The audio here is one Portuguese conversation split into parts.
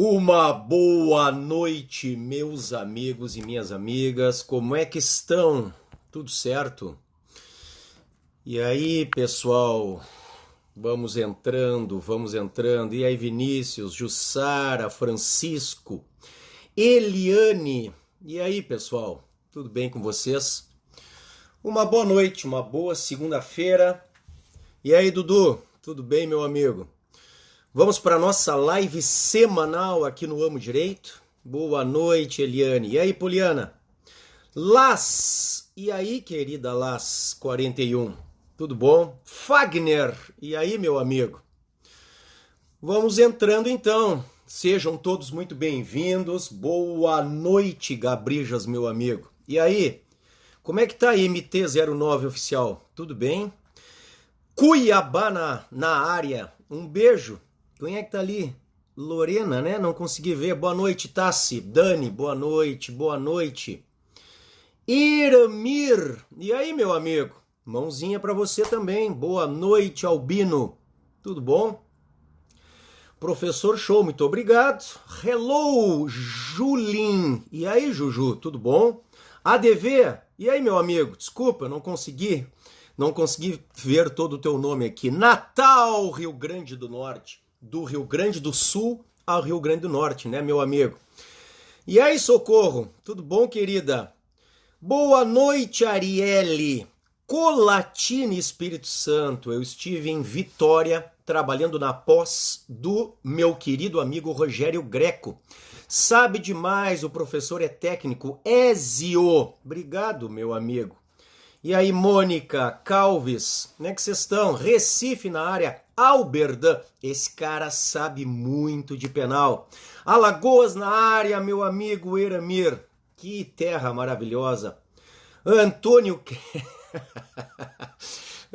Uma boa noite, meus amigos e minhas amigas. Como é que estão? Tudo certo? E aí, pessoal? Vamos entrando. E aí, Vinícius, Jussara, Francisco, Eliane. E aí, pessoal? Tudo bem com vocês? Uma boa noite, uma boa segunda-feira. E aí, Dudu? Tudo bem, meu amigo? Vamos para a nossa live semanal aqui no Amo Direito. Boa noite, Eliane. E aí, Poliana? E aí, querida Las 41? Tudo bom? Fagner. E aí, meu amigo? Vamos entrando então. Sejam todos muito bem-vindos. Boa noite, Gabrijas, meu amigo. E aí? Como é que tá aí, MT-09 oficial? Tudo bem? Cuiabá na área. Um beijo. Quem é que tá ali? Lorena, né? Não consegui ver. Boa noite, Tassi. Dani, boa noite, boa noite. Iramir. E aí, meu amigo? Mãozinha pra você também. Boa noite, Albino. Tudo bom? Professor Show, muito obrigado. Hello, Julin. E aí, Juju, tudo bom? ADV. E aí, meu amigo? Desculpa, não consegui ver todo o teu nome aqui. Natal, Rio Grande do Norte. Do Rio Grande do Sul ao Rio Grande do Norte, né, meu amigo? E aí, Socorro? Tudo bom, querida? Boa noite, Arielle. Colatina, Espírito Santo. Eu estive em Vitória, trabalhando na pós do meu querido amigo Rogério Greco. Sabe demais, o professor é técnico. Ezio. Obrigado, meu amigo. E aí, Mônica, Calves, como é que vocês estão? Recife na área, Alberdan, esse cara sabe muito de penal. Alagoas na área, meu amigo Eramir, que terra maravilhosa. Antônio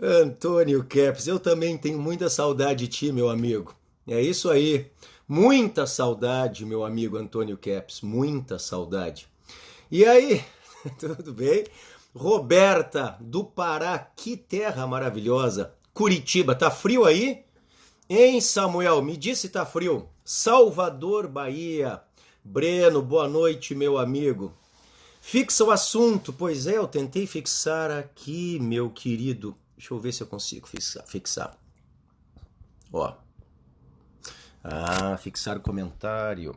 Antônio Keps, eu também tenho muita saudade de ti, meu amigo. É isso aí, muita saudade, meu amigo Antônio Keps, muita saudade. E aí, tudo bem? Roberta, do Pará, que terra maravilhosa. Curitiba, tá frio aí? Hein, Samuel, me diz se tá frio. Salvador, Bahia. Breno, boa noite, meu amigo. Fixa o assunto. Pois é, eu tentei fixar aqui, meu querido. Deixa eu ver se eu consigo fixar. Ó. Fixar o comentário.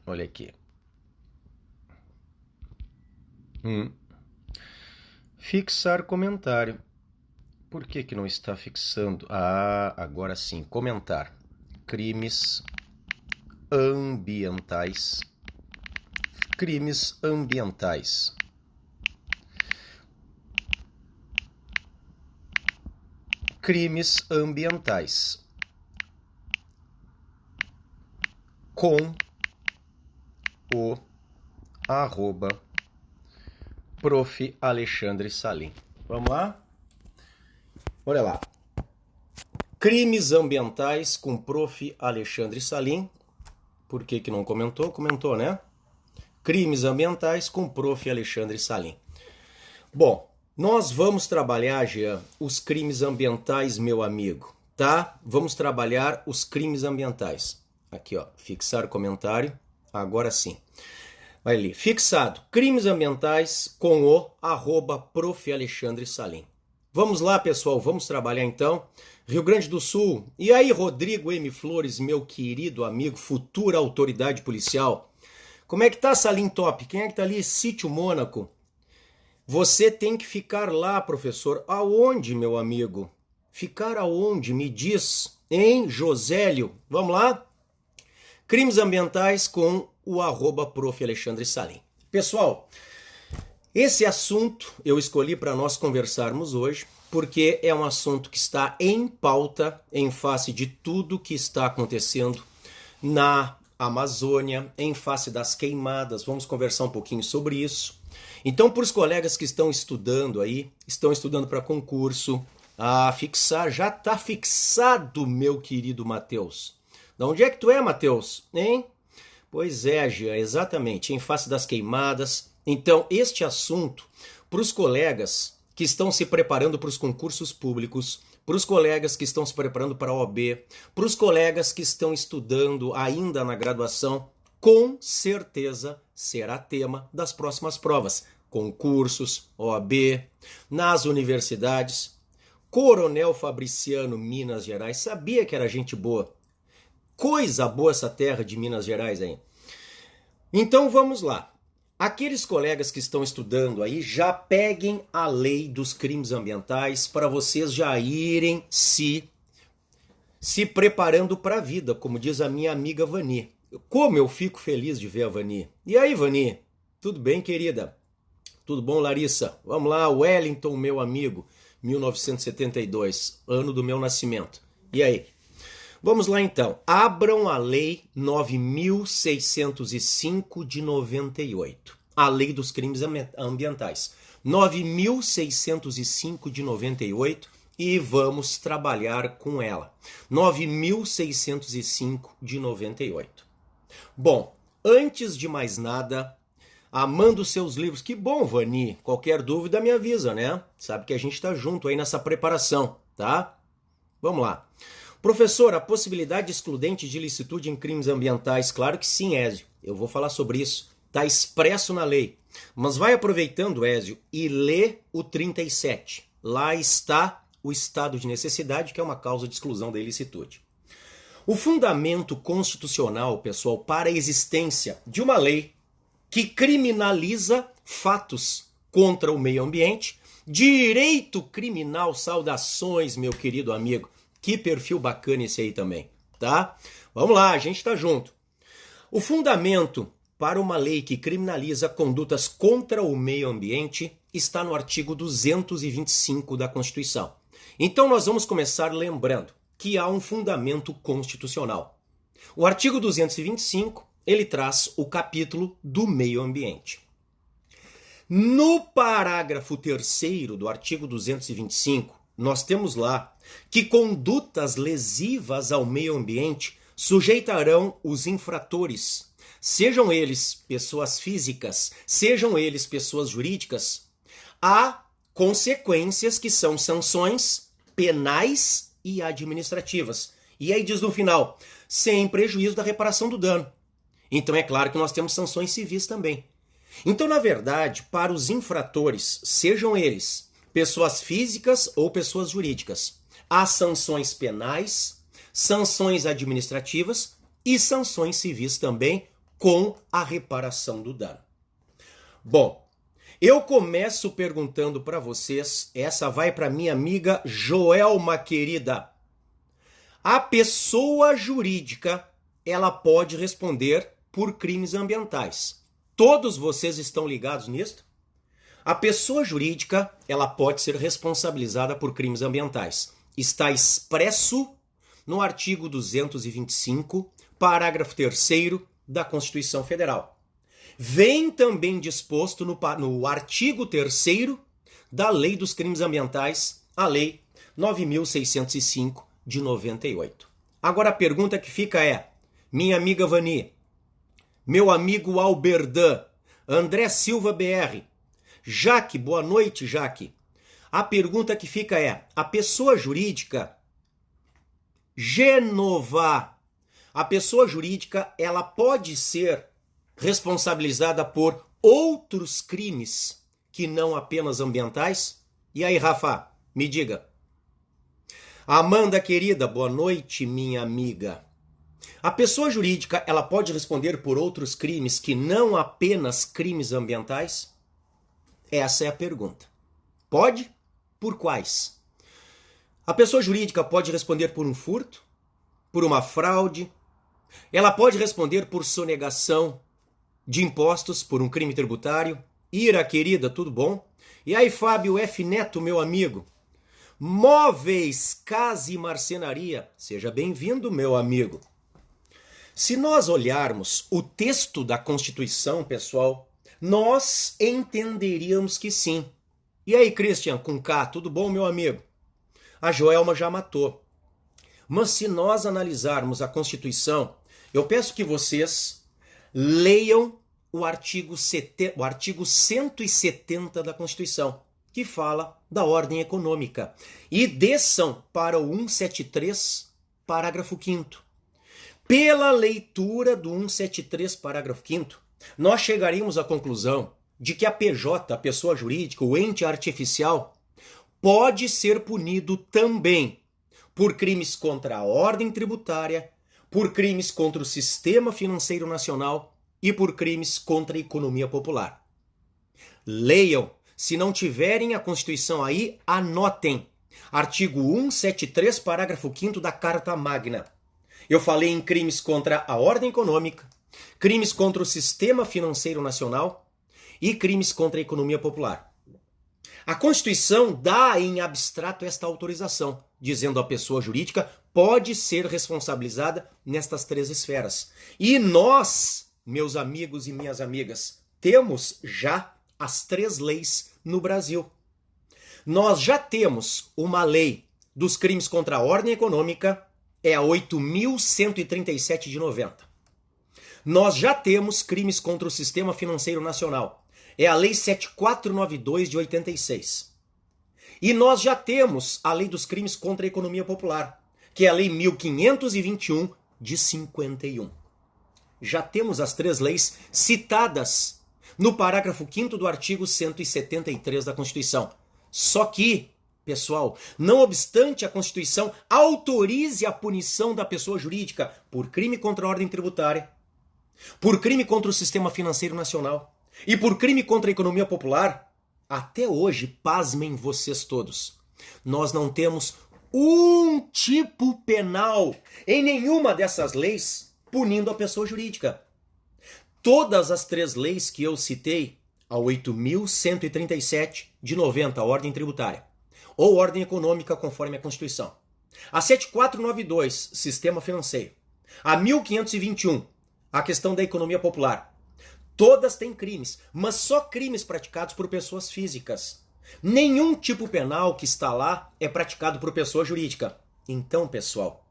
Olha aqui. Fixar comentário. Por que não está fixando? Agora sim. Comentar. Crimes ambientais. Crimes ambientais. Crimes ambientais. Com o arroba Prof. Alexandre Salim. Vamos lá? Olha lá. Crimes ambientais com Prof. Alexandre Salim. Por que não comentou? Comentou, né? Crimes ambientais com Prof. Alexandre Salim. Bom, nós vamos trabalhar, Jean, os crimes ambientais, meu amigo, tá? Vamos trabalhar os crimes ambientais. Aqui, ó, fixar comentário. Agora sim. Vai ali, fixado, crimes ambientais com o arroba Prof. Alexandre Salim. Vamos lá, pessoal, vamos trabalhar então. Rio Grande do Sul. E aí, Rodrigo M. Flores, meu querido amigo, futura autoridade policial. Como é que tá, Salim Top? Quem é que tá ali? Sítio Mônaco. Você tem que ficar lá, professor. Aonde, meu amigo? Ficar aonde? Me diz. Hein, Josélio? Vamos lá? Crimes ambientais com o arroba Prof. Alexandre Salim. Pessoal, esse assunto eu escolhi para nós conversarmos hoje, porque é um assunto que está em pauta em face de tudo que está acontecendo na Amazônia, em face das queimadas. Vamos conversar um pouquinho sobre isso. Então, para os colegas que estão estudando aí, estão estudando para concurso, fixar, já está fixado, meu querido Matheus. De onde é que tu é, Matheus? Hein? Pois é, Gia, exatamente, em face das queimadas. Então, este assunto, para os colegas que estão se preparando para os concursos públicos, para os colegas que estão se preparando para a OAB, para os colegas que estão estudando ainda na graduação, com certeza será tema das próximas provas. Concursos, OAB, nas universidades. Coronel Fabriciano, Minas Gerais, sabia que era gente boa. Coisa boa essa terra de Minas Gerais aí. Então vamos lá. Aqueles colegas que estão estudando aí, já peguem a lei dos crimes ambientais para vocês já irem se preparando para a vida, como diz a minha amiga Vani. Como eu fico feliz de ver a Vani. E aí, Vani? Tudo bem, querida? Tudo bom, Larissa? Vamos lá, Wellington, meu amigo, 1972, ano do meu nascimento. E aí? Vamos lá então. Abram a Lei 9.605 de 98. A Lei dos Crimes Ambientais. 9.605 de 98 e vamos trabalhar com ela. 9.605 de 98. Bom, antes de mais nada, amando seus livros. Que bom, Vani. Qualquer dúvida me avisa, né? Sabe que a gente está junto aí nessa preparação, tá? Vamos lá. Professor, a possibilidade excludente de ilicitude em crimes ambientais? Claro que sim, Ézio. Eu vou falar sobre isso. Está expresso na lei. Mas vai aproveitando, Ézio, e lê o 37. Lá está o estado de necessidade, que é uma causa de exclusão da ilicitude. O fundamento constitucional, pessoal, para a existência de uma lei que criminaliza fatos contra o meio ambiente, direito criminal, saudações, meu querido amigo. Que perfil bacana esse aí também, tá? Vamos lá, a gente tá junto. O fundamento para uma lei que criminaliza condutas contra o meio ambiente está no artigo 225 da Constituição. Então nós vamos começar lembrando que há um fundamento constitucional. O artigo 225, ele traz o capítulo do meio ambiente. No parágrafo 3º do artigo 225, nós temos lá que condutas lesivas ao meio ambiente sujeitarão os infratores, sejam eles pessoas físicas, sejam eles pessoas jurídicas, a consequências que são sanções penais e administrativas. E aí diz no final, sem prejuízo da reparação do dano. Então é claro que nós temos sanções civis também. Então, na verdade, para os infratores, sejam eles pessoas físicas ou pessoas jurídicas, há sanções penais, sanções administrativas e sanções civis também com a reparação do dano. Bom, eu começo perguntando para vocês, essa vai para minha amiga Joelma querida. A pessoa jurídica, ela pode responder por crimes ambientais. Todos vocês estão ligados nisso? A pessoa jurídica, ela pode ser responsabilizada por crimes ambientais. Está expresso no artigo 225, parágrafo 3º da Constituição Federal. Vem também disposto no artigo 3º da Lei dos Crimes Ambientais, a Lei 9.605 de 98. Agora a pergunta que fica é, minha amiga Vani, meu amigo Alberdan, André Silva BR, Jaque, boa noite, Jaque. A pergunta que fica é, a pessoa jurídica, Genova, a pessoa jurídica, ela pode ser responsabilizada por outros crimes que não apenas ambientais? E aí, Rafa, me diga. Amanda, querida, boa noite, minha amiga. A pessoa jurídica, ela pode responder por outros crimes que não apenas crimes ambientais? Essa é a pergunta. Pode? Por quais? A pessoa jurídica pode responder por um furto, por uma fraude, ela pode responder por sonegação de impostos, por um crime tributário. Ira, querida, tudo bom? E aí, Fábio F. Neto, meu amigo? Móveis, casa e marcenaria. Seja bem-vindo, meu amigo. Se nós olharmos o texto da Constituição, pessoal, nós entenderíamos que sim. E aí, Christian, com K, tudo bom, meu amigo? A Joelma já matou. Mas se nós analisarmos a Constituição, eu peço que vocês leiam o artigo 170 da Constituição, que fala da ordem econômica. E desçam para o 173, parágrafo 5º. Pela leitura do 173, parágrafo 5º, nós chegaríamos à conclusão de que a PJ, a pessoa jurídica, o ente artificial, pode ser punido também por crimes contra a ordem tributária, por crimes contra o sistema financeiro nacional e por crimes contra a economia popular. Leiam. Se não tiverem a Constituição aí, anotem. Artigo 173, parágrafo 5º da Carta Magna. Eu falei em crimes contra a ordem econômica, crimes contra o sistema financeiro nacional e crimes contra a economia popular. A Constituição dá em abstrato esta autorização, dizendo a pessoa jurídica pode ser responsabilizada nestas 3 esferas. E nós, meus amigos e minhas amigas, temos já as 3 leis no Brasil. Nós já temos uma lei dos crimes contra a ordem econômica, é a 8.137 de 90. Nós já temos crimes contra o sistema financeiro nacional, é a lei 7492 de 86. E nós já temos a lei dos crimes contra a economia popular, que é a lei 1521 de 51. Já temos as 3 leis citadas no parágrafo 5º do artigo 173 da Constituição. Só que, pessoal, não obstante a Constituição autorize a punição da pessoa jurídica por crime contra a ordem tributária, por crime contra o sistema financeiro nacional e por crime contra a economia popular, até hoje, pasmem vocês todos, nós não temos um tipo penal em nenhuma dessas leis punindo a pessoa jurídica. Todas as 3 leis que eu citei, a 8.137 de 90, a ordem tributária, ou ordem econômica conforme a Constituição, a 7492, sistema financeiro, a 1521, a questão da economia popular, todas têm crimes, mas só crimes praticados por pessoas físicas. Nenhum tipo penal que está lá é praticado por pessoa jurídica. Então, pessoal,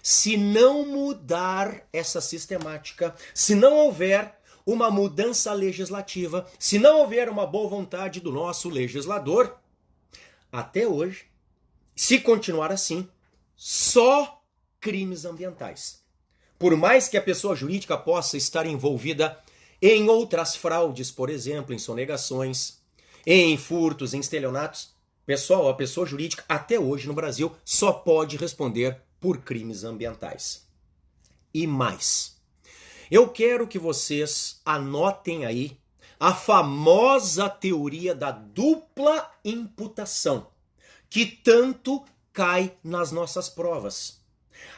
se não mudar essa sistemática, se não houver uma mudança legislativa, se não houver uma boa vontade do nosso legislador, até hoje, se continuar assim, só crimes ambientais. Por mais que a pessoa jurídica possa estar envolvida em outras fraudes, por exemplo, em sonegações, em furtos, em estelionatos, pessoal, a pessoa jurídica até hoje no Brasil só pode responder por crimes ambientais. E mais, eu quero que vocês anotem aí a famosa teoria da dupla imputação, que tanto cai nas nossas provas.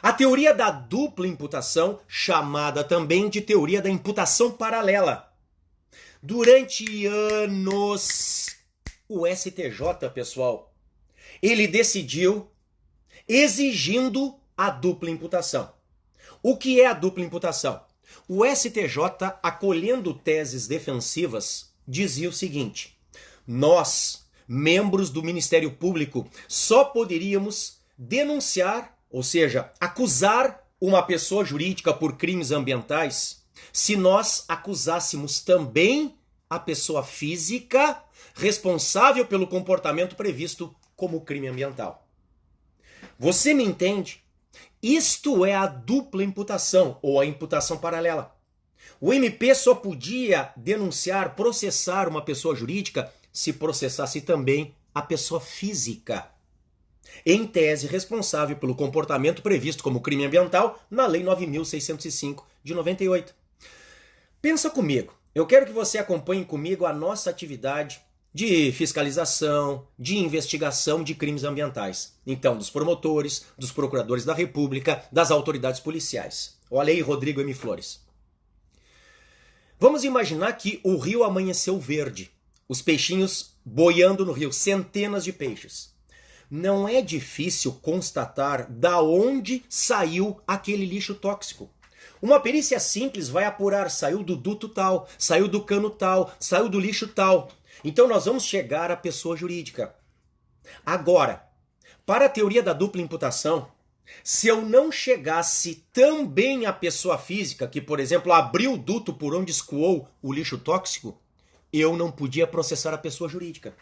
A teoria da dupla imputação, chamada também de teoria da imputação paralela. Durante anos, o STJ, pessoal, ele decidiu exigindo a dupla imputação. O que é a dupla imputação? O STJ, acolhendo teses defensivas, dizia o seguinte: nós, membros do Ministério Público, só poderíamos denunciar, ou seja, acusar uma pessoa jurídica por crimes ambientais, se nós acusássemos também a pessoa física responsável pelo comportamento previsto como crime ambiental. Você me entende? Isto é a dupla imputação, ou a imputação paralela. O MP só podia denunciar, processar uma pessoa jurídica se processasse também a pessoa física, em tese responsável pelo comportamento previsto como crime ambiental na Lei 9.605 de 98. Pensa comigo, eu quero que você acompanhe comigo a nossa atividade de fiscalização, de investigação de crimes ambientais. Então, dos promotores, dos procuradores da República, das autoridades policiais. Olha aí, Rodrigo M. Flores. Vamos imaginar que o rio amanheceu verde. Os peixinhos boiando no rio, centenas de peixes. Não é difícil constatar da onde saiu aquele lixo tóxico. Uma perícia simples vai apurar, saiu do duto tal, saiu do cano tal, saiu do lixo tal. Então nós vamos chegar à pessoa jurídica. Agora, para a teoria da dupla imputação, se eu não chegasse também à pessoa física, que, por exemplo, abriu o duto por onde escoou o lixo tóxico, eu não podia processar a pessoa jurídica.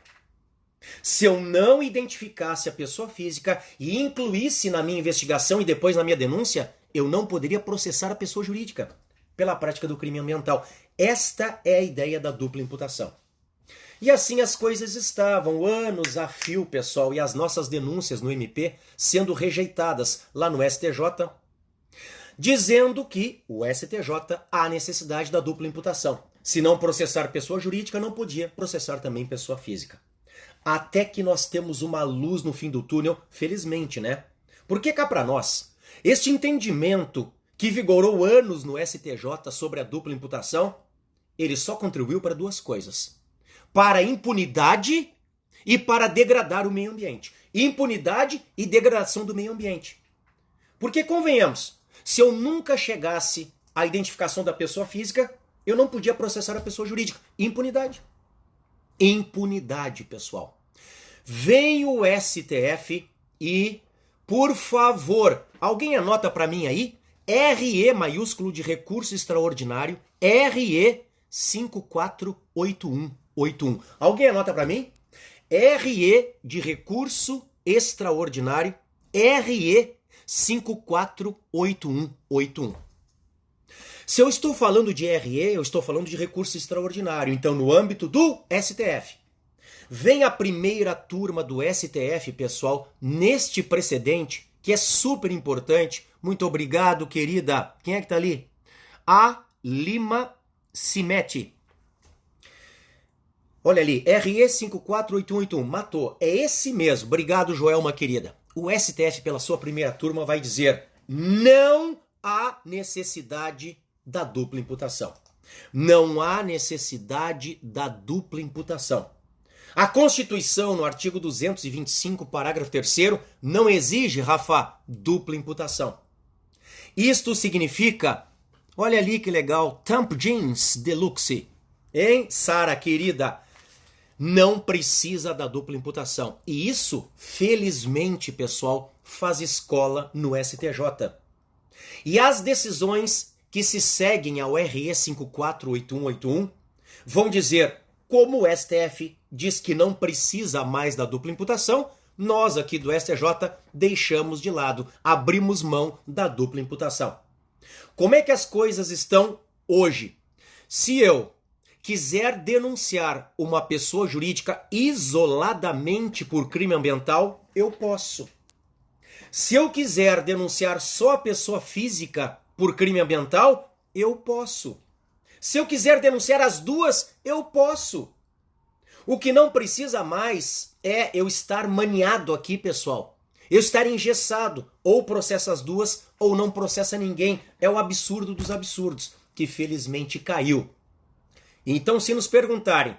Se eu não identificasse a pessoa física e incluísse na minha investigação e depois na minha denúncia, eu não poderia processar a pessoa jurídica pela prática do crime ambiental. Esta é a ideia da dupla imputação. E assim as coisas estavam, anos a fio, pessoal, e as nossas denúncias no MP sendo rejeitadas lá no STJ, dizendo que o STJ há necessidade da dupla imputação. Se não processar pessoa jurídica, não podia processar também pessoa física. Até que nós temos uma luz no fim do túnel, felizmente, né? Porque cá para nós, este entendimento que vigorou anos no STJ sobre a dupla imputação, ele só contribuiu para duas coisas. Para a impunidade e para degradar o meio ambiente. Impunidade e degradação do meio ambiente. Porque, convenhamos, se eu nunca chegasse à identificação da pessoa física, eu não podia processar a pessoa jurídica. Impunidade. Impunidade, pessoal. Vem o STF e, por favor, alguém anota para mim aí? RE maiúsculo de recurso extraordinário, RE 548181. Alguém anota para mim? RE de recurso extraordinário, RE 548181. Se eu estou falando de RE, eu estou falando de recurso extraordinário. Então, no âmbito do STF. Vem a primeira turma do STF, pessoal, neste precedente, que é super importante. Muito obrigado, querida. Quem é que tá ali? A Lima Cimete. Olha ali, RE 548181. Matou. É esse mesmo. Obrigado, Joelma, querida. O STF, pela sua primeira turma, vai dizer: não há necessidade da dupla imputação. Não há necessidade da dupla imputação. A Constituição, no artigo 225, parágrafo 3º, não exige, Rafa, dupla imputação. Isto significa, olha ali que legal, Tamp Jeans Deluxe. Hein, Sara, querida? Não precisa da dupla imputação. E isso, felizmente, pessoal, faz escola no STJ. E as decisões que se seguem ao RE 548181 vão dizer, como o STF diz que não precisa mais da dupla imputação, nós aqui do STJ deixamos de lado, abrimos mão da dupla imputação. Como é que as coisas estão hoje? Se eu quiser denunciar uma pessoa jurídica isoladamente por crime ambiental, eu posso. Se eu quiser denunciar só a pessoa física por crime ambiental, eu posso. Se eu quiser denunciar as duas, eu posso. O que não precisa mais é eu estar maniado aqui, pessoal. Eu estar engessado. Ou processa as duas, ou não processa ninguém. É o absurdo dos absurdos, que felizmente caiu. Então, se nos perguntarem,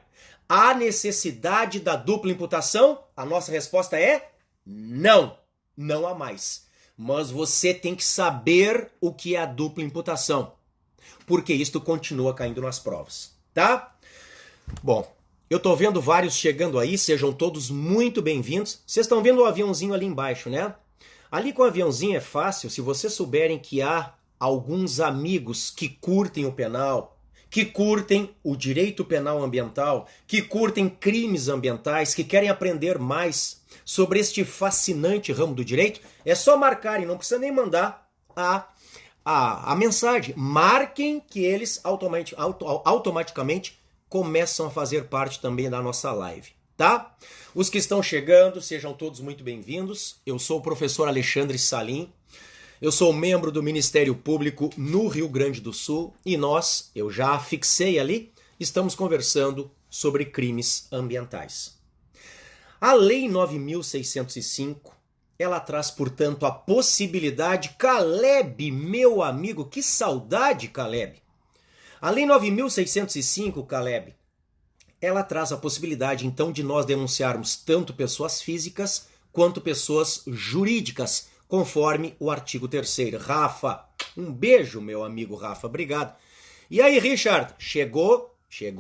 há necessidade da dupla imputação? A nossa resposta é não. Não há mais. Mas você tem que saber o que é a dupla imputação. Porque isto continua caindo nas provas, tá? Bom, eu tô vendo vários chegando aí, sejam todos muito bem-vindos. Vocês estão vendo o aviãozinho ali embaixo, né? Ali com o aviãozinho é fácil, se vocês souberem que há alguns amigos que curtem o penal, que curtem o direito penal ambiental, que curtem crimes ambientais, que querem aprender mais sobre este fascinante ramo do direito, é só marcarem, não precisa nem mandar a mensagem. Marquem que eles automaticamente começam a fazer parte também da nossa live, tá? Os que estão chegando, sejam todos muito bem-vindos. Eu sou o professor Alexandre Salim. Eu sou membro do Ministério Público no Rio Grande do Sul e nós, eu já fixei ali, estamos conversando sobre crimes ambientais. A Lei 9.605, ela traz, portanto, a possibilidade... Caleb, meu amigo, que saudade, Caleb! A Lei 9.605, Caleb, ela traz a possibilidade, então, de nós denunciarmos tanto pessoas físicas quanto pessoas jurídicas, conforme o artigo 3º. Rafa, um beijo, meu amigo Rafa, obrigado. E aí, Richard, chegou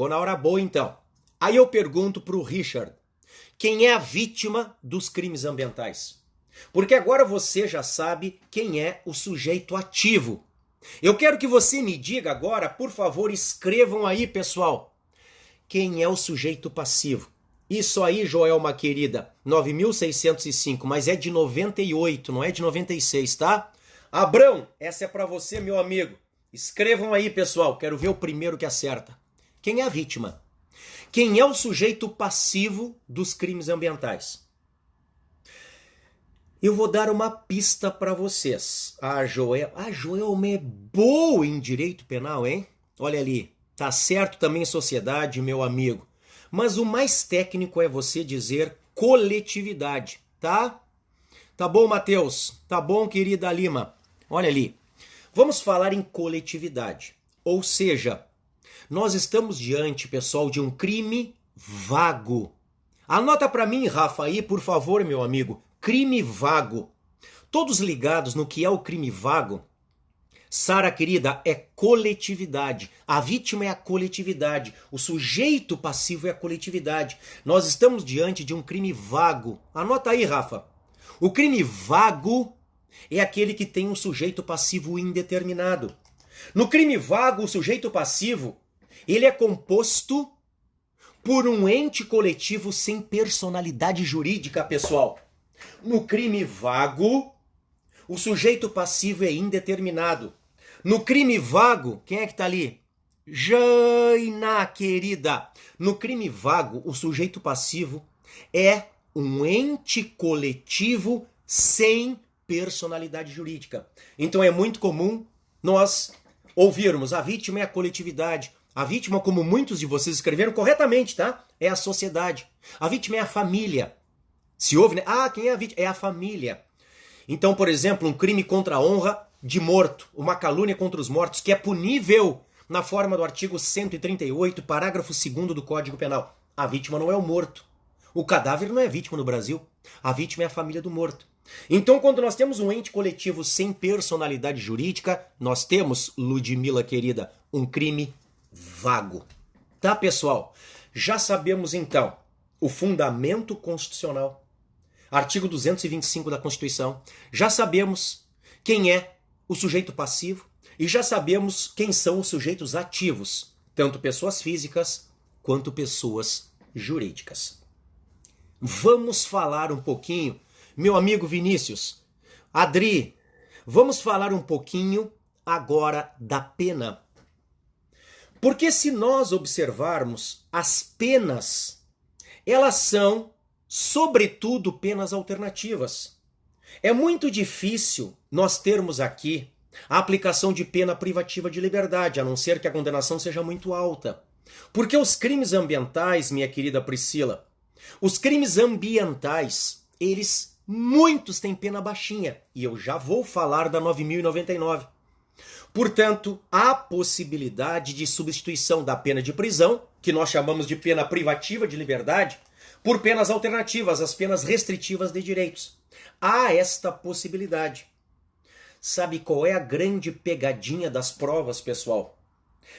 na hora boa, então. Aí eu pergunto para o Richard, quem é a vítima dos crimes ambientais? Porque agora você já sabe quem é o sujeito ativo. Eu quero que você me diga agora, por favor, escrevam aí, pessoal, quem é o sujeito passivo. Isso aí, Joelma querida, 9.605, mas é de 98, não é de 96, tá? Abrão, essa é pra você, meu amigo. Escrevam aí, pessoal, quero ver o primeiro que acerta. Quem é a vítima? Quem é o sujeito passivo dos crimes ambientais? Eu vou dar uma pista para vocês. A Joelma é boa em direito penal, hein? Olha ali, tá certo também em sociedade, meu amigo. Mas o mais técnico é você dizer coletividade, tá? Tá bom, Matheus? Tá bom, querida Lima? Olha ali. Vamos falar em coletividade. Ou seja, nós estamos diante, pessoal, de um crime vago. Anota para mim, Rafa, aí, por favor, meu amigo. Crime vago. Todos ligados no que é o crime vago? Sara, querida, é coletividade. A vítima é a coletividade. O sujeito passivo é a coletividade. Nós estamos diante de um crime vago. Anota aí, Rafa. O crime vago é aquele que tem um sujeito passivo indeterminado. No crime vago, o sujeito passivo, ele é composto por um ente coletivo sem personalidade jurídica, pessoal. No crime vago, o sujeito passivo é indeterminado. No crime vago, quem é que tá ali? Jaina, querida. No crime vago, o sujeito passivo é um ente coletivo sem personalidade jurídica. Então é muito comum nós ouvirmos a vítima é a coletividade. A vítima, como muitos de vocês escreveram corretamente, tá? É a sociedade. A vítima é a família. Se ouve, né? Ah, quem é a vítima? É a família. Então, por exemplo, um crime contra a honra de morto, uma calúnia contra os mortos, que é punível na forma do artigo 138, parágrafo 2º do Código Penal. A vítima não é o morto. O cadáver não é vítima no Brasil. A vítima é a família do morto. Então, quando nós temos um ente coletivo sem personalidade jurídica, nós temos, Ludmila querida, um crime vago. Tá, pessoal? Já sabemos, então, o fundamento constitucional. Artigo 225 da Constituição. Já sabemos quem é o sujeito passivo e já sabemos quem são os sujeitos ativos, tanto pessoas físicas quanto pessoas jurídicas. Vamos falar um pouquinho, meu amigo Vinícius, Adri, vamos falar um pouquinho agora da pena. Porque se nós observarmos as penas, elas são sobretudo penas alternativas. É muito difícil nós termos aqui a aplicação de pena privativa de liberdade, a não ser que a condenação seja muito alta. Porque os crimes ambientais, minha querida Priscila, os crimes ambientais, muitos têm pena baixinha, e eu já vou falar da 9.099. Portanto, há possibilidade de substituição da pena de prisão, que nós chamamos de pena privativa de liberdade, por penas alternativas, as penas restritivas de direitos. Há esta possibilidade. Sabe qual é a grande pegadinha das provas, pessoal?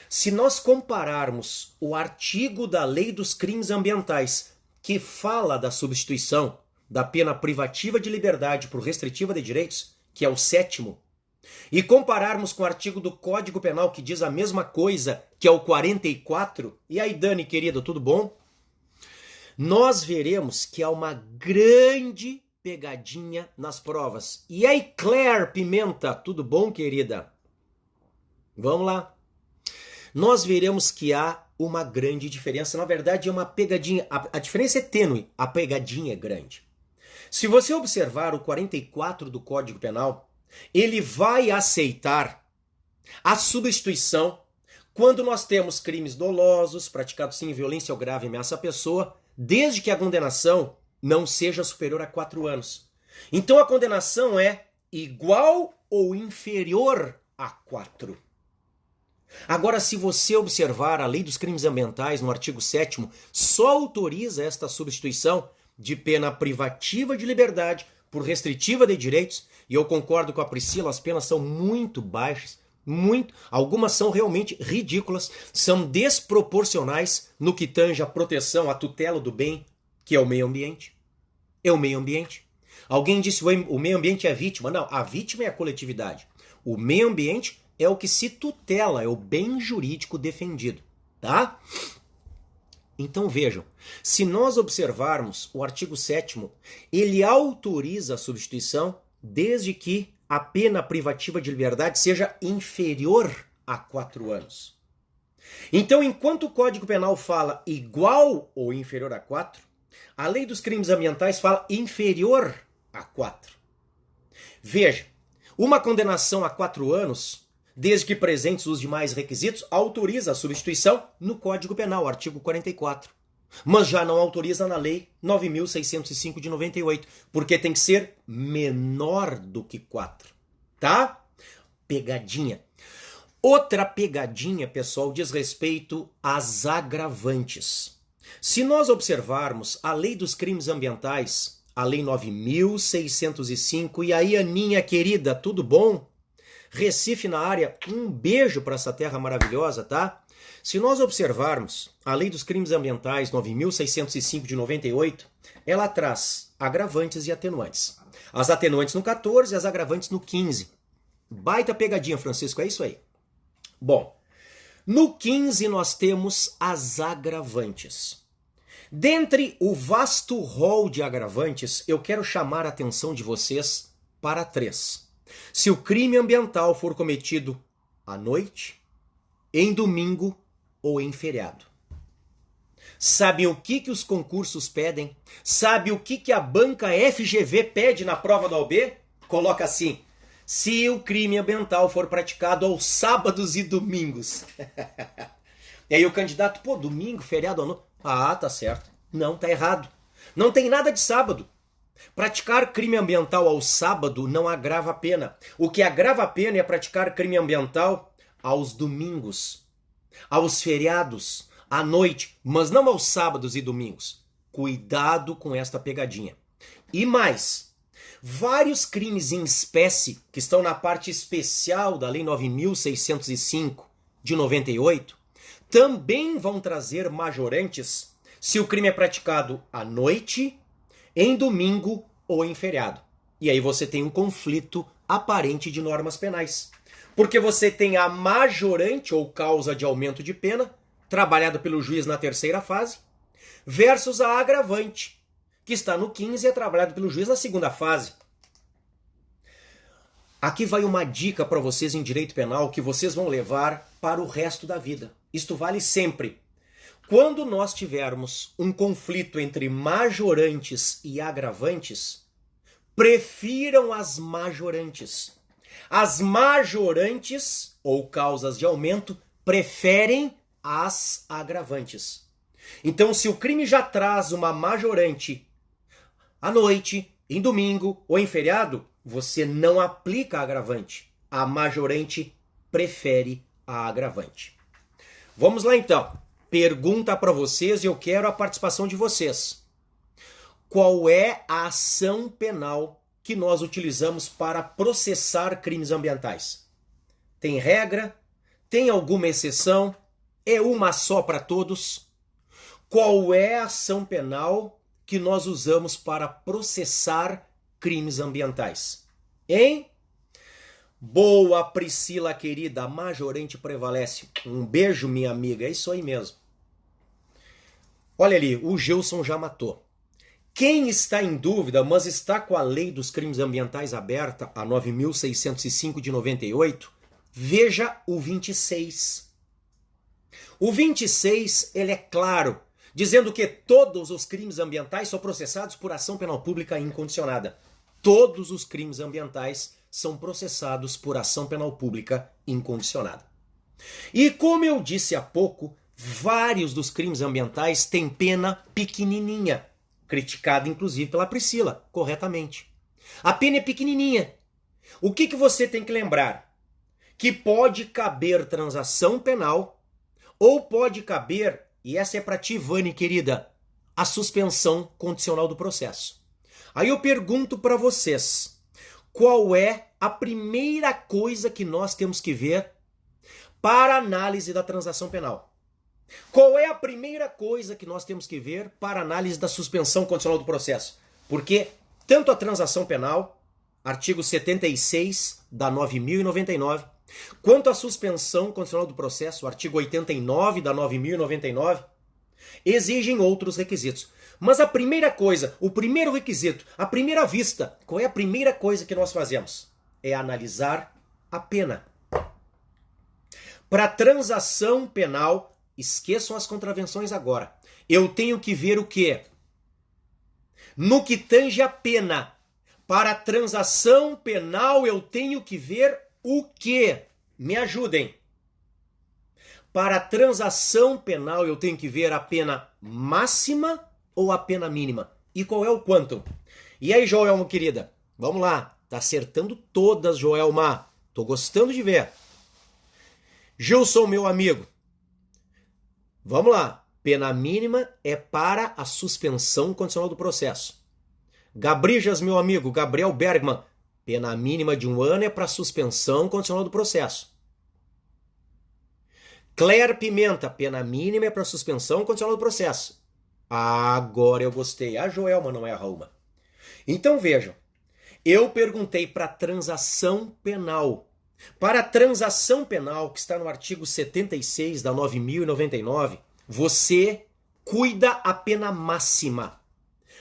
Se nós compararmos o artigo da Lei dos Crimes Ambientais, que fala da substituição da pena privativa de liberdade por restritiva de direitos, que é o 7º, e compararmos com o artigo do Código Penal que diz a mesma coisa, que é o 44, e aí, Dani, querida, tudo bom? Nós veremos que há uma grande pegadinha nas provas. E aí, Claire Pimenta, tudo bom, querida? Vamos lá. Nós veremos que há uma grande diferença. Na verdade, é uma pegadinha. A diferença é tênue, a pegadinha é grande. Se você observar o 44 do Código Penal, ele vai aceitar a substituição quando nós temos crimes dolosos, praticados sem violência ou grave ameaça à pessoa, desde que a condenação não seja superior a 4 anos. Então a condenação é igual ou inferior a 4. Agora, se você observar a Lei dos Crimes Ambientais, no artigo 7º, só autoriza esta substituição de pena privativa de liberdade por restritiva de direitos, e eu concordo com a Priscila, as penas são muito baixas, algumas são realmente ridículas, são desproporcionais no que tange a proteção, a tutela do bem, que é o meio ambiente. É o meio ambiente. Alguém disse o meio ambiente é a vítima. Não, a vítima é a coletividade. O meio ambiente é o que se tutela, é o bem jurídico defendido, tá? Então vejam, se nós observarmos o artigo 7º, ele autoriza a substituição desde que a pena privativa de liberdade seja inferior a 4 anos. Então, enquanto o Código Penal fala igual ou inferior a 4, a Lei dos Crimes Ambientais fala inferior a 4. Veja, uma condenação a 4 anos, desde que presentes os demais requisitos, autoriza a substituição no Código Penal, artigo 44. Mas já não autoriza na Lei 9.605 de 98, porque tem que ser menor do que 4. Tá? Pegadinha. Outra pegadinha, pessoal, diz respeito às agravantes. Se nós observarmos a Lei dos Crimes Ambientais, a Lei 9.605, e aí, Aninha querida, tudo bom? Recife na área, um beijo para essa terra maravilhosa, tá? Se nós observarmos a Lei dos Crimes Ambientais 9.605 de 98, ela traz agravantes e atenuantes. As atenuantes no 14 e as agravantes no 15. Baita pegadinha, Francisco, é isso aí. Bom, no 15 nós temos as agravantes. Dentre o vasto rol de agravantes, eu quero chamar a atenção de vocês para 3. Se o crime ambiental for cometido à noite, em domingo ou em feriado. Sabe o que os concursos pedem? Sabe o que a banca FGV pede na prova da OAB? Coloca assim: se o crime ambiental for praticado aos sábados e domingos. E aí o candidato, pô, domingo, feriado à noite. Ah, tá certo. Não, tá errado. Não tem nada de sábado. Praticar crime ambiental ao sábado não agrava a pena. O que agrava a pena é praticar crime ambiental aos domingos, aos feriados, à noite, mas não aos sábados e domingos. Cuidado com esta pegadinha. E mais, vários crimes em espécie, que estão na parte especial da Lei 9.605 de 98, também vão trazer majorantes se o crime é praticado à noite, em domingo ou em feriado. E aí você tem um conflito aparente de normas penais. Porque você tem a majorante ou causa de aumento de pena, trabalhada pelo juiz na terceira fase, versus a agravante, que está no 15 e é trabalhado pelo juiz na segunda fase. Aqui vai uma dica para vocês em direito penal que vocês vão levar para o resto da vida. Isto vale sempre. Quando nós tivermos um conflito entre majorantes e agravantes, prefiram as majorantes. As majorantes, ou causas de aumento, preferem as agravantes. Então, se o crime já traz uma majorante à noite, em domingo ou em feriado, você não aplica a agravante. A majorante prefere a agravante. Vamos lá então. Pergunta para vocês e eu quero a participação de vocês. Qual é a ação penal que nós utilizamos para processar crimes ambientais? Tem regra? Tem alguma exceção? É uma só para todos? Qual é a ação penal que nós usamos para processar crimes ambientais? Hein? Boa, Priscila querida, a majorante prevalece. Um beijo, minha amiga, é isso aí mesmo. Olha ali, o Gilson já matou. Quem está em dúvida, mas está com a Lei dos Crimes Ambientais aberta, a 9.605 de 98, veja o 26. O 26, ele é claro, dizendo que todos os crimes ambientais são processados por ação penal pública incondicionada. Todos os crimes ambientais são processados por ação penal pública incondicionada. E como eu disse há pouco, vários dos crimes ambientais têm pena pequenininha, criticada inclusive pela Priscila, corretamente. A pena é pequenininha. O que você tem que lembrar? Que pode caber transação penal ou pode caber, e essa é para ti, Vani, querida, a suspensão condicional do processo. Aí eu pergunto para vocês, qual é a primeira coisa que nós temos que ver para análise da transação penal? Qual é a primeira coisa que nós temos que ver para análise da suspensão condicional do processo? Porque tanto a transação penal, artigo 76 da 9.099, quanto a suspensão condicional do processo, artigo 89 da 9.099, exigem outros requisitos. Mas a primeira coisa, o primeiro requisito, a primeira vista, qual é a primeira coisa que nós fazemos? É analisar a pena. Para transação penal, esqueçam as contravenções agora. Eu tenho que ver o quê? No que tange a pena. Para transação penal, eu tenho que ver o quê? Me ajudem. Para transação penal, eu tenho que ver a pena máxima ou a pena mínima? E qual é o quantum? E aí, Joelma, querida? Vamos lá. Tá acertando todas, Joelma. Tô gostando de ver. Gilson, meu amigo. Vamos lá. Pena mínima é para a suspensão condicional do processo. Gabrijas, meu amigo. Gabriel Bergman. Pena mínima de 1 ano é para suspensão condicional do processo. Claire Pimenta. Pena mínima é para suspensão condicional do processo. Agora eu gostei. A Joelma não é a Rauma. Então vejam. Eu perguntei para transação penal. Para a transação penal, que está no artigo 76 da 9.099, você cuida a pena máxima.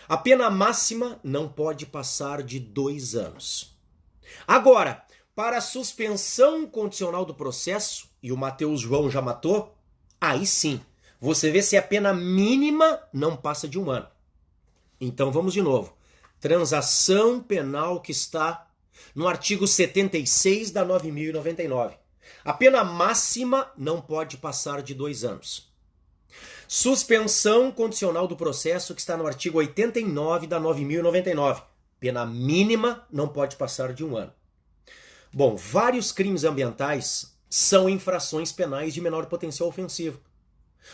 A pena máxima não pode passar de 2 anos. Agora, para a suspensão condicional do processo, e o Matheus João já matou, aí sim, você vê se a pena mínima não passa de 1 ano. Então vamos de novo. Transação penal que está no artigo 76 da 9.099. A pena máxima não pode passar de 2 anos. Suspensão condicional do processo que está no artigo 89 da 9.099. Pena mínima não pode passar de 1 ano. Bom, vários crimes ambientais são infrações penais de menor potencial ofensivo.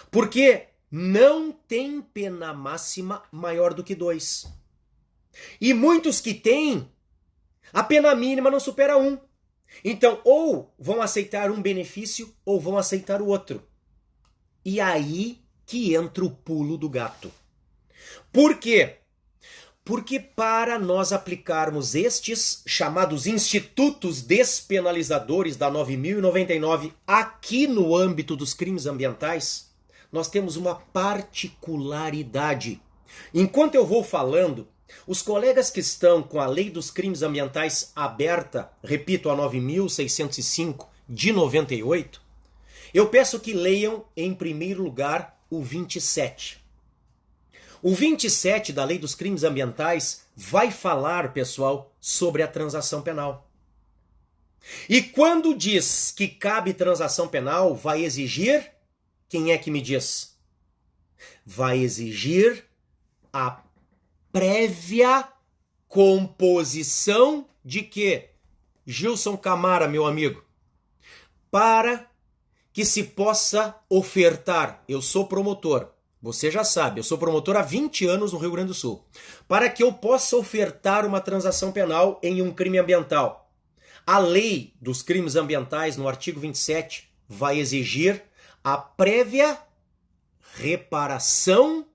Porque não tem pena máxima maior do que 2. E muitos que têm, a pena mínima não supera 1. Então, ou vão aceitar um benefício, ou vão aceitar o outro. E aí que entra o pulo do gato. Por quê? Porque para nós aplicarmos estes chamados institutos despenalizadores da 9.099 aqui no âmbito dos crimes ambientais, nós temos uma particularidade. Enquanto eu vou falando, os colegas que estão com a Lei dos Crimes Ambientais aberta, repito, a 9.605 de 98, eu peço que leiam em primeiro lugar o 27. O 27 da Lei dos Crimes Ambientais vai falar, pessoal, sobre a transação penal. E quando diz que cabe transação penal, vai exigir, quem é que me diz? Vai exigir a prévia composição de quê? Gilson Camara, meu amigo. Para que se possa ofertar. Eu sou promotor. Você já sabe, eu sou promotor há 20 anos no Rio Grande do Sul. Para que eu possa ofertar uma transação penal em um crime ambiental. A lei dos crimes ambientais, no artigo 27, vai exigir a prévia reparação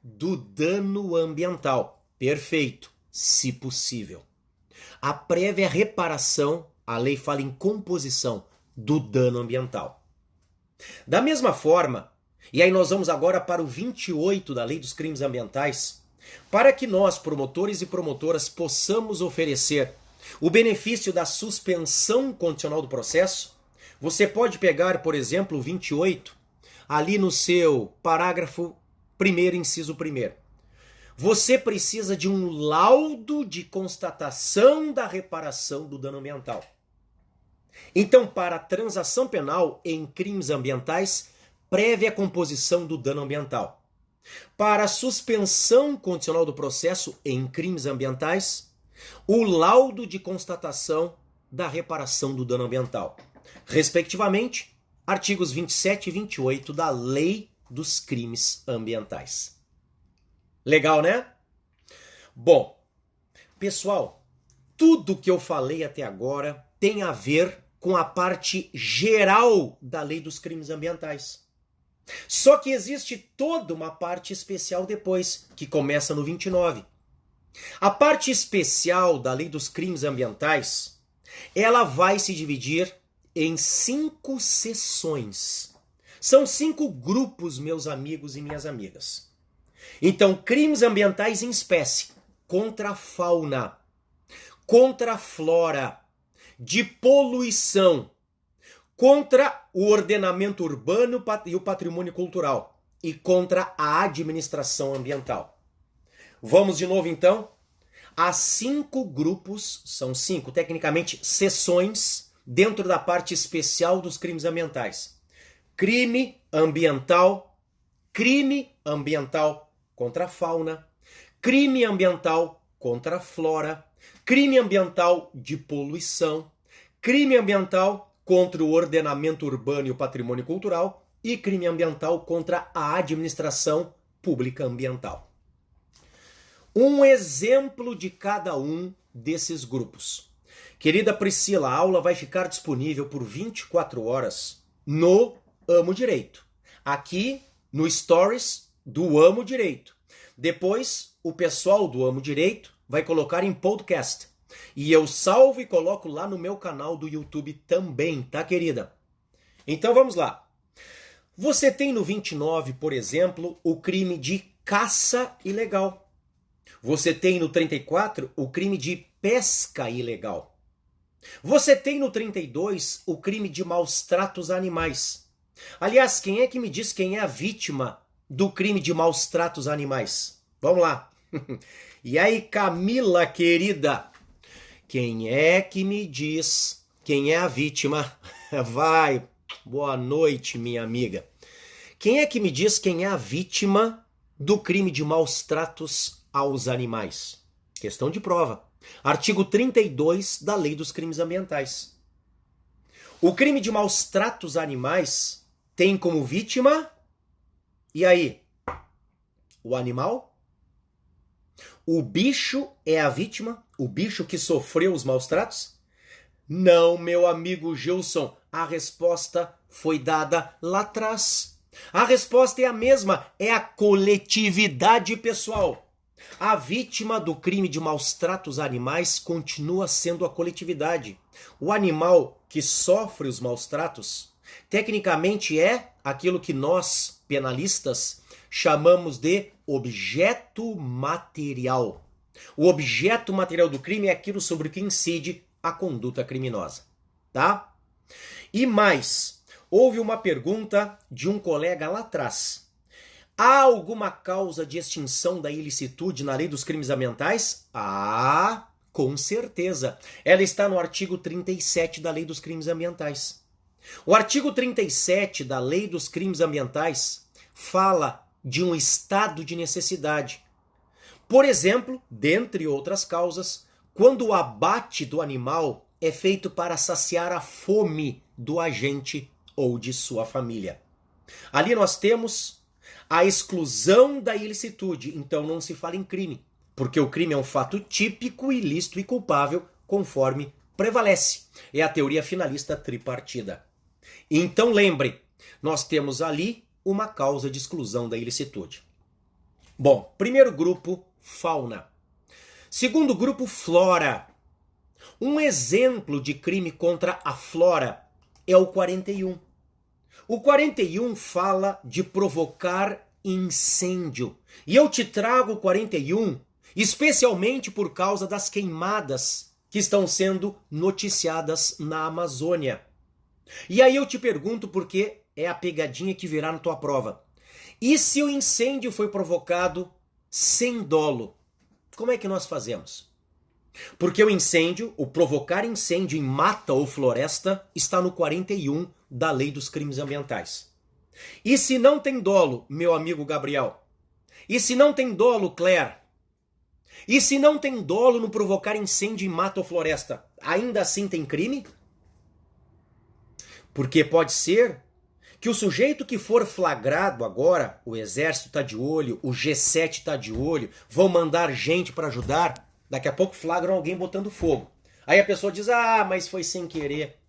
do dano ambiental. Perfeito, se possível. A prévia reparação, a lei fala em composição do dano ambiental. Da mesma forma, e aí nós vamos agora para o 28 da Lei dos Crimes Ambientais, para que nós, promotores e promotoras, possamos oferecer o benefício da suspensão condicional do processo, você pode pegar, por exemplo, o 28, ali no seu parágrafo 1º, inciso 1º. Você precisa de um laudo de constatação da reparação do dano ambiental. Então, para a transação penal em crimes ambientais, prévia composição do dano ambiental. Para a suspensão condicional do processo em crimes ambientais, o laudo de constatação da reparação do dano ambiental. Respectivamente, artigos 27 e 28 da Lei dos Crimes Ambientais. Legal, né? Bom, pessoal, tudo que eu falei até agora tem a ver com a parte geral da Lei dos Crimes Ambientais. Só que existe toda uma parte especial depois, que começa no 29. A parte especial da Lei dos Crimes Ambientais, ela vai se dividir em 5 seções. São 5 grupos, meus amigos e minhas amigas. Então, crimes ambientais em espécie, contra a fauna, contra a flora, de poluição, contra o ordenamento urbano e o patrimônio cultural e contra a administração ambiental. Vamos de novo então? Há 5 grupos, são 5, tecnicamente, seções dentro da parte especial dos crimes ambientais. Crime ambiental contra a fauna, crime ambiental contra a flora, crime ambiental de poluição, crime ambiental contra o ordenamento urbano e o patrimônio cultural e crime ambiental contra a administração pública ambiental. Um exemplo de cada um desses grupos. Querida Priscila, a aula vai ficar disponível por 24 horas no Amo Direito. Aqui no Stories do Amo Direito. Depois, o pessoal do Amo Direito vai colocar em podcast. E eu salvo e coloco lá no meu canal do YouTube também, tá, querida? Então vamos lá. Você tem no 29, por exemplo, o crime de caça ilegal. Você tem no 34 o crime de pesca ilegal. Você tem no 32 o crime de maus tratos a animais. Aliás, quem é que me diz quem é a vítima do crime de maus tratos a animais? Vamos lá. E aí, Camila, querida, quem é que me diz quem é a vítima? Vai, boa noite, minha amiga. Quem é que me diz quem é a vítima do crime de maus tratos aos animais? Questão de prova. Artigo 32 da Lei dos Crimes Ambientais. O crime de maus tratos a animais tem como vítima, e aí? O animal? O bicho é a vítima? O bicho que sofreu os maus tratos? Não, meu amigo Gilson, a resposta foi dada lá atrás. A resposta é a mesma, é a coletividade pessoal. A vítima do crime de maus tratos a animais continua sendo a coletividade. O animal que sofre os maus tratos, tecnicamente é aquilo que nós, penalistas, chamamos de objeto material. O objeto material do crime é aquilo sobre o que incide a conduta criminosa, tá? E mais, houve uma pergunta de um colega lá atrás. Há alguma causa de extinção da ilicitude na Lei dos Crimes Ambientais? Ah, com certeza. Ela está no artigo 37 da Lei dos Crimes Ambientais. O artigo 37 da Lei dos Crimes Ambientais fala de um estado de necessidade. Por exemplo, dentre outras causas, quando o abate do animal é feito para saciar a fome do agente ou de sua família. Ali nós temos a exclusão da ilicitude, então não se fala em crime, porque o crime é um fato típico, ilícito e culpável, conforme prevalece. É a teoria finalista tripartida. Então lembre, nós temos ali uma causa de exclusão da ilicitude. Bom, primeiro grupo, fauna. Segundo grupo, flora. Um exemplo de crime contra a flora é o 41. O 41 fala de provocar incêndio. E eu te trago o 41 especialmente por causa das queimadas que estão sendo noticiadas na Amazônia. E aí eu te pergunto, porque é a pegadinha que virá na tua prova. E se o incêndio foi provocado sem dolo? Como é que nós fazemos? Porque o incêndio, o provocar incêndio em mata ou floresta, está no 41 da Lei dos Crimes Ambientais. E se não tem dolo, meu amigo Gabriel? E se não tem dolo, Claire? E se não tem dolo no provocar incêndio em mata ou floresta, ainda assim tem crime? Porque pode ser que o sujeito que for flagrado agora, o exército está de olho, o G7 está de olho, vão mandar gente para ajudar, daqui a pouco flagram alguém botando fogo. Aí a pessoa diz, mas foi sem querer.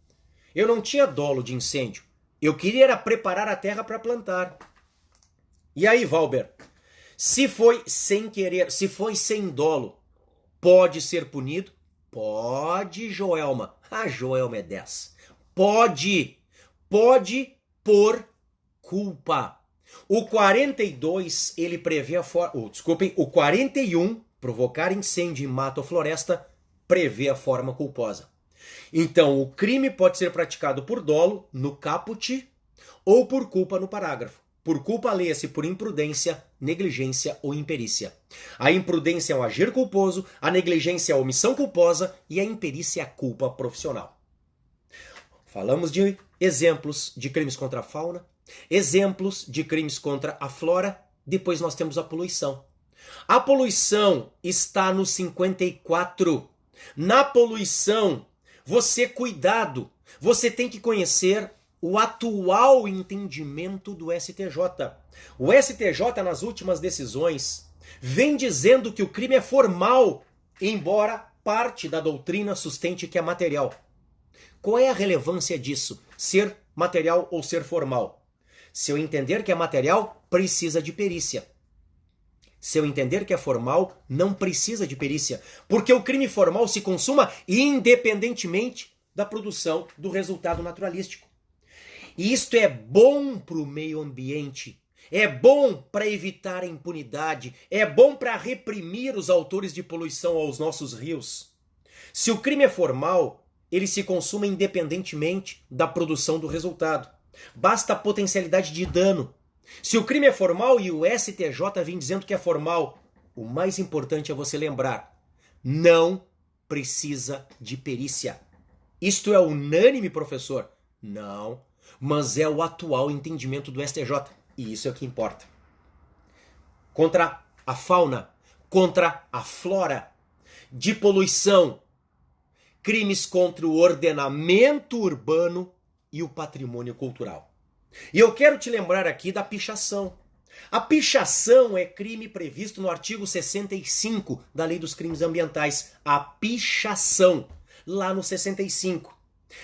Eu não tinha dolo de incêndio. Eu queria era preparar a terra para plantar. E aí, Valber? Se foi sem querer, se foi sem dolo, pode ser punido? Pode, Joelma. A Joelma é 10. Pode por culpa. O 42, ele prevê a forma... Desculpem, o 41, provocar incêndio em mata ou floresta, prevê a forma culposa. Então, o crime pode ser praticado por dolo, no caput, ou por culpa, no parágrafo. Por culpa, leia-se por imprudência, negligência ou imperícia. A imprudência é o agir culposo, a negligência é a omissão culposa e a imperícia é a culpa profissional. Falamos de exemplos de crimes contra a fauna, exemplos de crimes contra a flora, depois nós temos a poluição. A poluição está no 54. Na poluição, cuidado, você tem que conhecer o atual entendimento do STJ. O STJ, nas últimas decisões, vem dizendo que o crime é formal, embora parte da doutrina sustente que é material. Qual é a relevância disso? Ser material ou ser formal? Se eu entender que é material, precisa de perícia. Se eu entender que é formal, não precisa de perícia, porque o crime formal se consuma independentemente da produção do resultado naturalístico. E isto é bom para o meio ambiente, é bom para evitar a impunidade, é bom para reprimir os autores de poluição aos nossos rios. Se o crime é formal, ele se consuma independentemente da produção do resultado. Basta a potencialidade de dano. Se o crime é formal e o STJ vem dizendo que é formal, o mais importante é você lembrar, não precisa de perícia. Isto é unânime, professor? Não, mas é o atual entendimento do STJ, e isso é o que importa. Contra a fauna, contra a flora, de poluição, crimes contra o ordenamento urbano e o patrimônio cultural. E eu quero te lembrar aqui da pichação. A pichação é crime previsto no artigo 65 da Lei dos Crimes Ambientais. A pichação, lá no 65.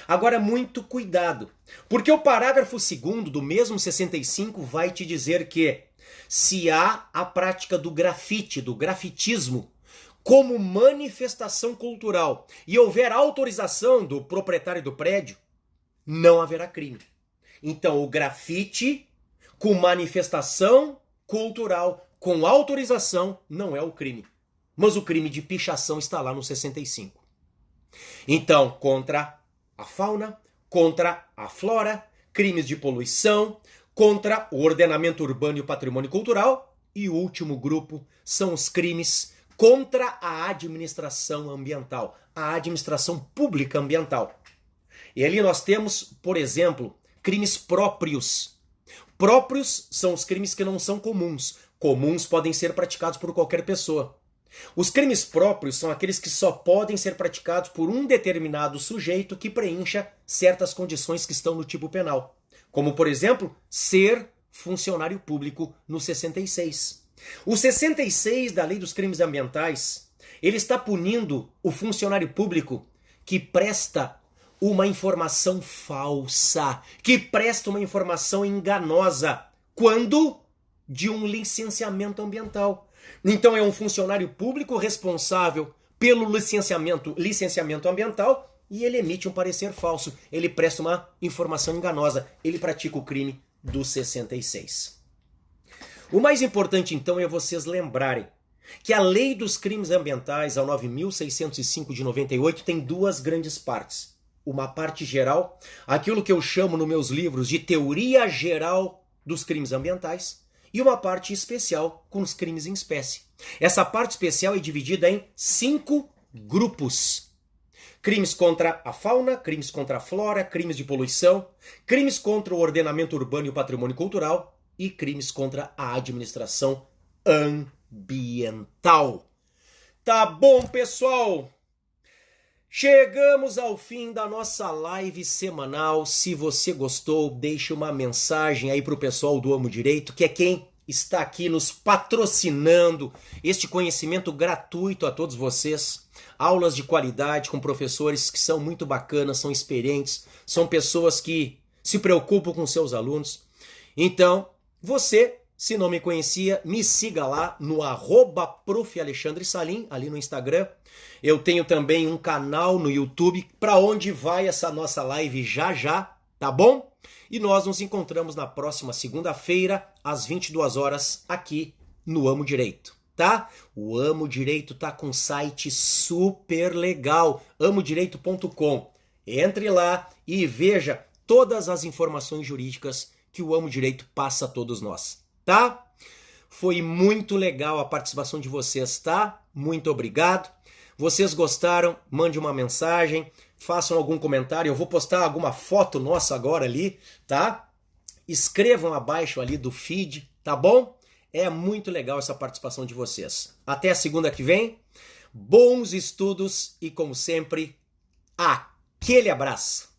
Agora, muito cuidado, porque o parágrafo 2º do mesmo 65 vai te dizer que se há a prática do grafite, do grafitismo, como manifestação cultural e houver autorização do proprietário do prédio, não haverá crime. Então, o grafite com manifestação cultural, com autorização, não é o crime. Mas o crime de pichação está lá no 65. Então, contra a fauna, contra a flora, crimes de poluição, contra o ordenamento urbano e o patrimônio cultural, e o último grupo são os crimes contra a administração ambiental, a administração pública ambiental. E ali nós temos, por exemplo, crimes próprios. Próprios são os crimes que não são comuns. Comuns podem ser praticados por qualquer pessoa. Os crimes próprios são aqueles que só podem ser praticados por um determinado sujeito que preencha certas condições que estão no tipo penal. Como, por exemplo, ser funcionário público no 66. O 66 da Lei dos Crimes Ambientais, ele está punindo o funcionário público que presta uma informação falsa, que presta uma informação enganosa, quando de um licenciamento ambiental. Então é um funcionário público responsável pelo licenciamento ambiental e ele emite um parecer falso, ele presta uma informação enganosa, ele pratica o crime do 66. O mais importante então é vocês lembrarem que a Lei dos Crimes Ambientais, a 9.605 de 98, tem duas grandes partes. Uma parte geral, aquilo que eu chamo nos meus livros de teoria geral dos crimes ambientais, e uma parte especial com os crimes em espécie. Essa parte especial é dividida em 5 grupos. Crimes contra a fauna, crimes contra a flora, crimes de poluição, crimes contra o ordenamento urbano e o patrimônio cultural e crimes contra a administração ambiental. Tá bom, pessoal? Chegamos ao fim da nossa live semanal. Se você gostou, deixe uma mensagem aí para o pessoal do Amo Direito, que é quem está aqui nos patrocinando este conhecimento gratuito a todos vocês. Aulas de qualidade com professores que são muito bacanas, são experientes, são pessoas que se preocupam com seus alunos. Então, você, se não me conhecia, me siga lá no @Prof. Alexandre Salim, ali no Instagram. Eu tenho também um canal no YouTube, para onde vai essa nossa live já já, tá bom? E nós nos encontramos na próxima segunda-feira, às 22 horas, aqui no Amo Direito, tá? O Amo Direito tá com um site super legal, amodireito.com. Entre lá e veja todas as informações jurídicas que o Amo Direito passa a todos nós, tá? Foi muito legal a participação de vocês, tá? Muito obrigado. Vocês gostaram? Mande uma mensagem, façam algum comentário. Eu vou postar alguma foto nossa agora ali, tá? Escrevam abaixo ali do feed, tá bom? É muito legal essa participação de vocês. Até a segunda que vem. Bons estudos e, como sempre, aquele abraço.